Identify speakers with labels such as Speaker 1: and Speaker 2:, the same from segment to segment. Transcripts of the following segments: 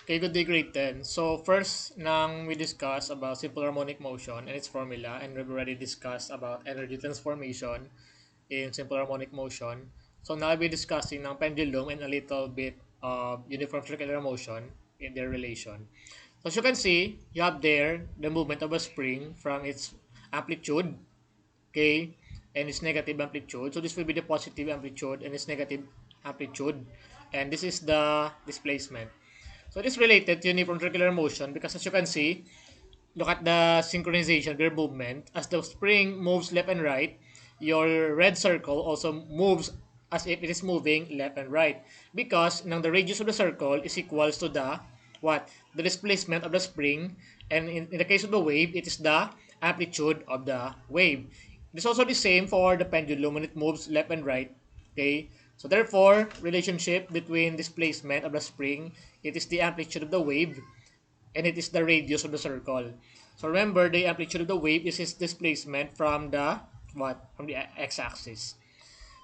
Speaker 1: Okay, good day, grade 10. So, first nang we discuss about simple harmonic motion and its formula, and we've already discussed about energy transformation in simple harmonic motion. So, now we'll be discussing ng pendulum and a little bit of uniform circular motion in their relation. So, as you can see, you have there the movement of a spring from its amplitude, okay, and its negative amplitude. So, this will be the positive amplitude and its negative amplitude, and this is the displacement. So it is related to uniform circular motion because as you can see, look at the synchronization of their movement. As the spring moves left and right, your red circle also moves as if it is moving left and right because now the radius of the circle is equals to the what? The displacement of the spring, and in the case of the wave, it is the amplitude of the wave. It is also the same for the pendulum when it moves left and right. Okay, so therefore, relationship between displacement of the spring, it is the amplitude of the wave, and it is the radius of the circle. So remember, the amplitude of the wave is its displacement from the what? From the x-axis.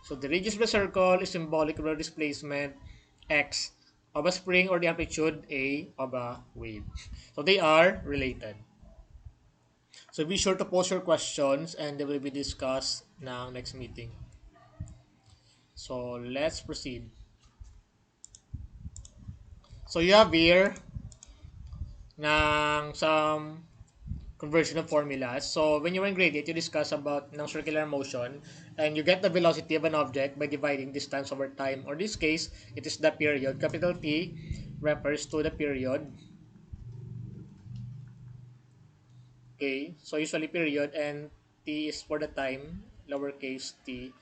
Speaker 1: So the radius of the circle is symbolic of the displacement x of a spring or the amplitude a of a wave. So they are related. So be sure to post your questions and they will be discussed ng next meeting. So let's proceed. So you have here ng some conversion of formulas. So when you were in grade 8, you discuss about ng circular motion and you get the velocity of an object by dividing distance over time. Or in this case, it is the period. Capital T refers to the period. Okay, so usually period and T is for the time. Lowercase t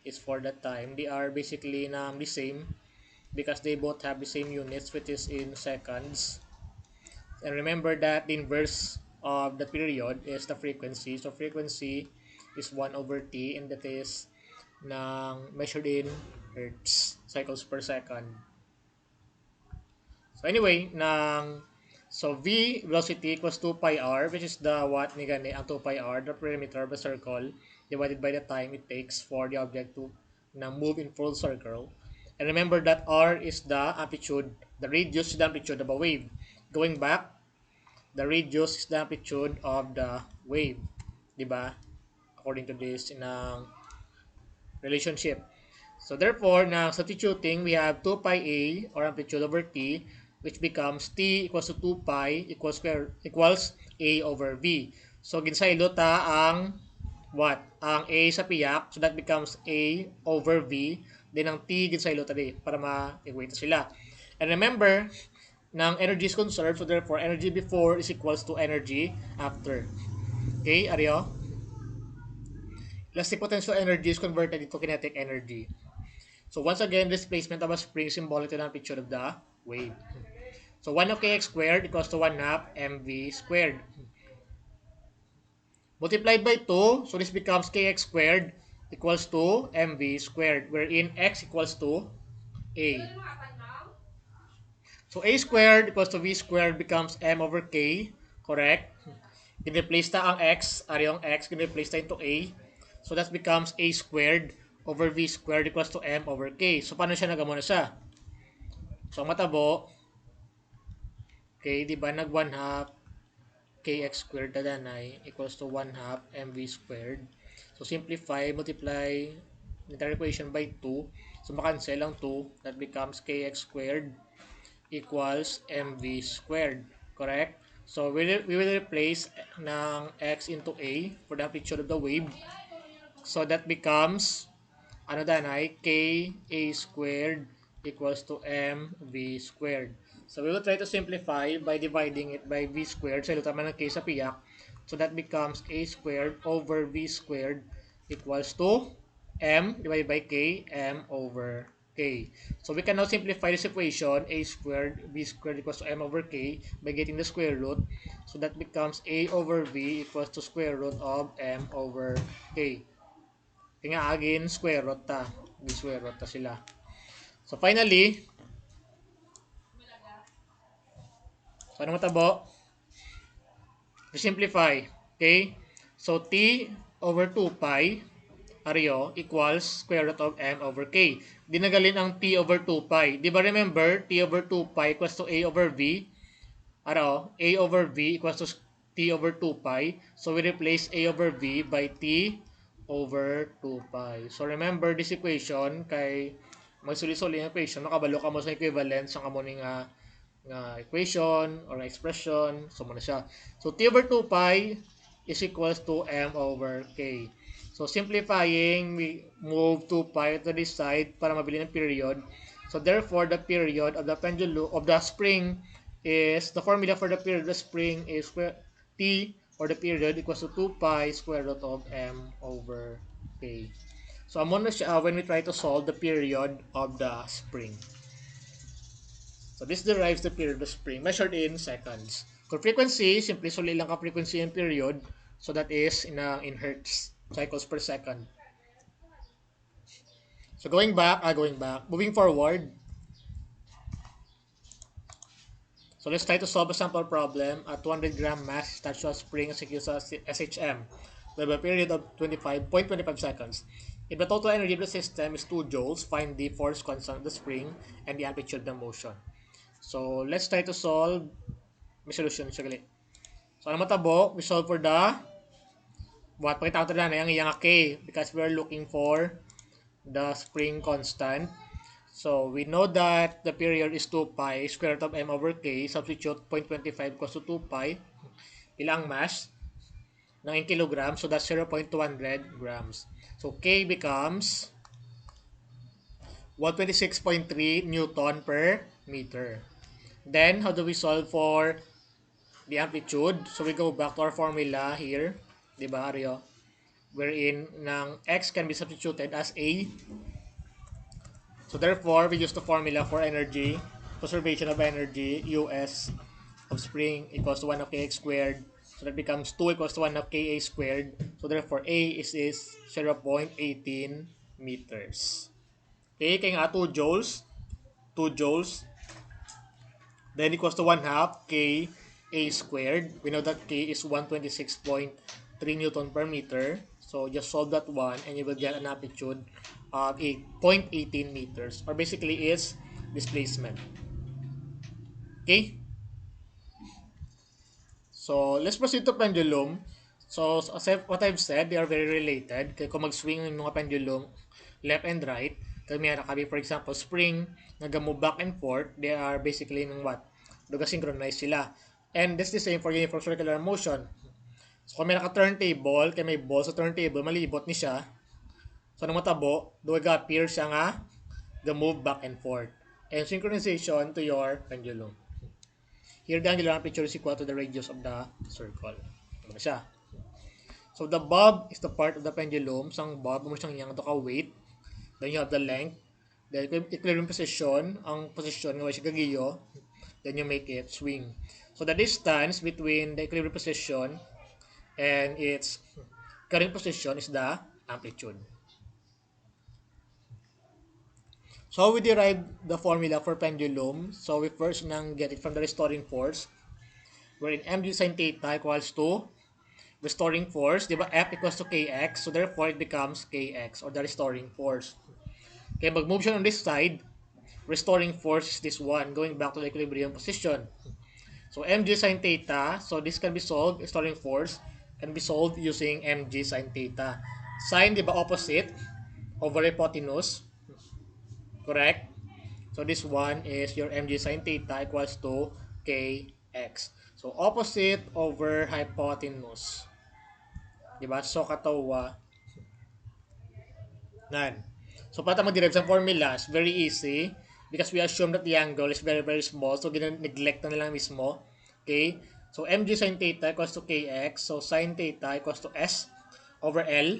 Speaker 1: is for the time. They are basically the same because they both have the same units, which is in seconds. And remember that the inverse of the period is the frequency. So frequency is 1 over t and that is measured in hertz, cycles per second. So anyway, so V velocity equals 2 pi r, which is the what ni gani ang 2 pi r, the perimeter of a circle divided by the time it takes for the object to move in full circle. And remember that r is the amplitude, the radius is the amplitude of a wave. Going back, the radius is the amplitude of the wave, di ba? According to this relationship. So therefore, now substituting, we have 2 pi a or amplitude over t, which becomes t equals to 2 pi equals a over v. So ginsaylo ta ang what? Ang a sa piyak, so that becomes a over v. Then ang t ginsaylo ta di para ma-equate sila. And remember, ng energy is conserved, so therefore energy before is equals to energy after. Okay, Aryo? Elastic potential energy is converted into kinetic energy. So once again, displacement of a spring symbolic to the amplitude of the wave. So 1 of kx squared equals to 1 half mv squared. Multiplied by 2, so this becomes kx squared equals to mv squared, wherein x equals to a. So a squared equals to v squared becomes m over k, correct? Gine-replace ta ang x, ari yung x, gine-replace ta into a. So that becomes a squared over v squared equals to m over k. So paano siya nagamon na siya? So ang matabo, okay, di ba nag 1 half kx squared tadanay equals to 1 half mv squared. So simplify, multiply the entire equation by 2. So makancel ang 2. That becomes kx squared equals mv squared. Correct? So we will replace ng x into a for the amplitude of the wave. So that becomes ano danay k a squared equals to mv squared. So we will try to simplify by dividing it by v squared. So ito naman ng k sa piyak. So that becomes a squared over v squared equals to m divided by k, m over k. So we can now simplify this equation, a squared v squared equals to m over k by getting the square root. So that becomes a over v equals to square root of m over k. Kaya again, square root ta. Square root ta sila. So finally, so ano matabo? To simplify. Okay? So t over 2 pi Aryo equals square root of m over k. Dinagalin ang t over 2 pi. Di ba remember, t over 2 pi equals to a over v. A over v equals to t over 2 pi. So we replace a over v by t over 2 pi. So remember this equation kay magsuli-suli ang equation, makabalo ka mo sa equivalence sa kamo ning nga equation or expression, so muna siya. So t over 2 pi is equals to m over k. So simplifying, we move 2 pi to this side para mabili ng period. So therefore, the period of the pendulum of the spring is, the formula for the period of the spring is t or the period equals to 2 pi square root of m over k. So amo na siya when we try to solve the period of the spring. So this derives the period of the spring measured in seconds. Kung frequency, simply suli lang ka frequency and period. So that is in hertz cycles per second. So going back, moving forward. So let's try to solve a sample problem. A 200 gram mass statue spring executes a SHM with a period of 25.25 seconds. If the total energy of the system is 2 joules, find the force constant of the spring and the amplitude of the motion. So let's try to solve. May solution siya gali. So ano matabo, we solve for the what? Pakita ko na yung iyang k because we're looking for the spring constant. So we know that the period is 2 pi square root of m over k. Substitute 0.25 equals to 2 pi. Ilang mass? Ng kilogram. So that's 0.200 grams. So k becomes 126.3 Newton per meter. Then how do we solve for the amplitude? So we go back to our formula here. Diba, Aryo? Wherein ng x can be substituted as a. So therefore, we use the formula for energy, conservation of energy, US of spring equals to 1 of kx squared. So that becomes 2 equals to 1 of ka squared. So therefore, A is 0.18 meters. Okay, kaya nga 2 joules. 2 joules. Then equals to 1 half ka squared. We know that k is 126.3 Newton per meter. So just solve that one and you will get an amplitude of 0.18 meters, or basically is displacement. Okay? So let's proceed to pendulum. So as what I've said, they are very related. Kaya kung mag-swing yung mga pendulum left and right, kaya meron kami for example spring, nag-move back and forth, they are basically ng what? Synchronize sila. And that's the same for uniform circular motion. So kung may naka-turntable, kaya may ball sa turntable, malibot ni siya. So nang matabo, duwaga appear siya nga the move back and forth. And synchronization to your pendulum. Here the angular amplitude is equal to the radius of the circle. Ano siya? So the bob is the part of the pendulum. Sang bob, mo siyang yang weight. Then you have the length. Then equilibrium position, ang position nga siya gagiyo. Then you make it swing. So the distance between the equilibrium position and its current position is the amplitude. So we derive the formula for pendulum. So we first nang get it from the restoring force, wherein mg sin theta equals to restoring force, di ba? F equals to kx, so therefore it becomes kx, or the restoring force. Okay, mag-move siya on this side. Restoring force is this one, going back to the equilibrium position. So mg sin theta, so this can be solved, restoring force can be solved using mg sin theta. Sin, di ba, opposite over hypotenuse. Correct? So this one is your mg sin theta equals to kx. So opposite over hypotenuse. Diba? So katawa. Nan. So para mag-derive sa formulas, very easy because we assume that the angle is very very small. So gina-neglect na lang mismo. Okay? So mg sin theta equals to kx. So sin theta equals to s over L.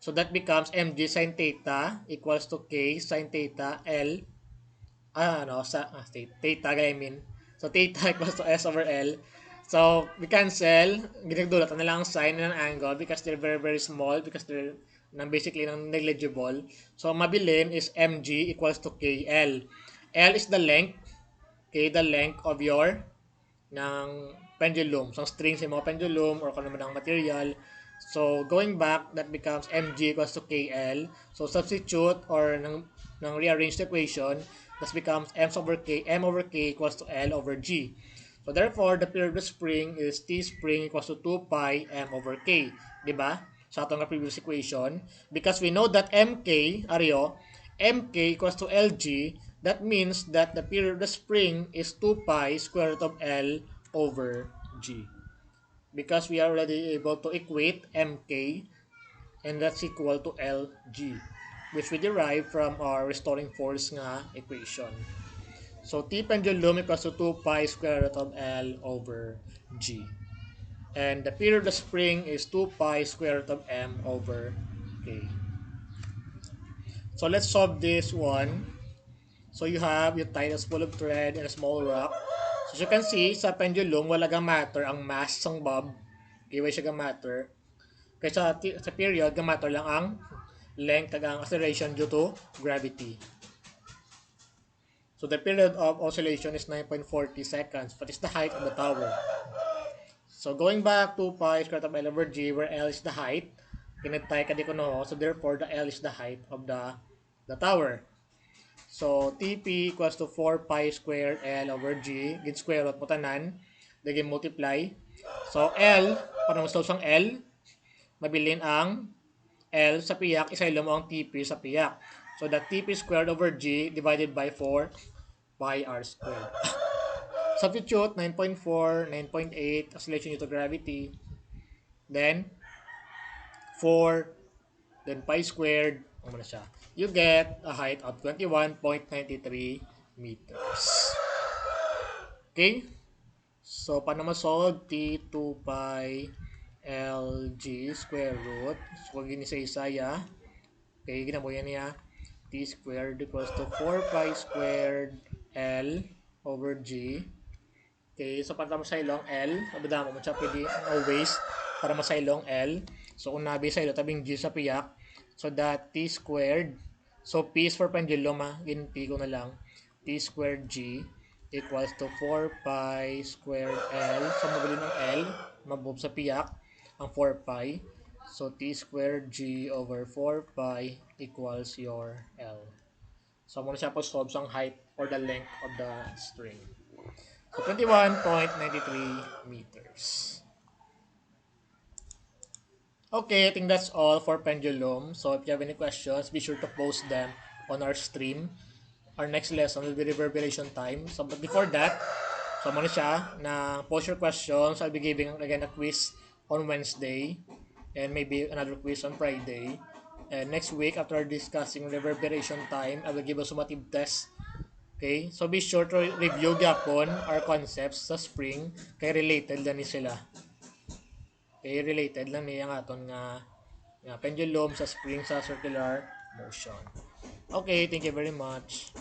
Speaker 1: So that becomes mg sin theta equals to k sin theta L. Theta, I mean. So theta equals to s over L. So we cancel, ginagdulat na lang ang sign ng angle because they're very very small, because they're basically negligible. So mabilin is mg equals to kl. L is the length, okay, the length of your ng pendulum. So string sa mga pendulum or kung naman ang material. So, going back, that becomes mg equals to kl. So, substitute or nang rearrange the equation, this becomes m over k equals to l over g. So, therefore, the period of the spring is T spring equals to 2 pi m over k. Diba? Sa atong previous equation. Because we know that mk, ariyo, mk equals to lg, that means that the period of the spring is 2 pi square root of l over g. Because we are already able to equate mk, and that's equal to lg, which we derive from our restoring force nga equation. So T pendulum equals to 2 pi square root of L over G. And the period of the spring is 2 pi square root of M over K. So let's solve this one. So you have your Titus full of thread and a small rock. So as you can see, sa pendulum, wala gang matter ang mass ng bob. Okay, wala siya gang matter. Kaya sa period, gang matter lang ang length kag ang acceleration due to gravity. So the period of oscillation is 9.40 seconds. What is the height of the tower? So going back to pi square root of L over G, where L is the height, kinitay ka di ko no, so therefore the L is the height of the tower. So TP equals to 4 pi squared L over G, gin square root mo tanan, then multiply. So L, para mas ang L, mabilin ang L sa piyak, isa mo ang TP sa piyak. So that TP squared over G divided by 4 pi r squared. Substitute 9.4, 9.8, acceleration due to gravity. Then 4, then pi squared, ano na siya. You get a height of 21.93 meters. Okay? So, paano ma-solve? T2 pi LG square root. So, kung ginisa-isa ya. Okay, ginamo yan niya. T squared equals to 4 pi squared L over G. Okay, so para masaylong L, abadama mo siya pwede always para masaylong L. So kung nabi saylo tabing G sa piyak, so that T squared, so P is for pendulum ginti ko na lang, T squared G equals to 4 pi squared L. So mabili ng L, mabove sa piyak, ang 4 pi. So T squared G over 4 pi equals your L. So muna siya po solve ang height or the length of the string. So 21.93 meters. Okay, I think that's all for pendulum. So if you have any questions, be sure to post them on our stream. Our next lesson will be reverberation time. So but before that, so muna siya na post your questions. I'll be giving again a quiz on Wednesday and maybe another quiz on Friday. And next week, after discussing reverberation time, I will give a summative test. Okay? So be sure to review gyapon our concepts sa spring kay related lang ni sila. Okay, related lang niya nga aton nga pendulum sa spring sa circular motion. Okay, thank you very much.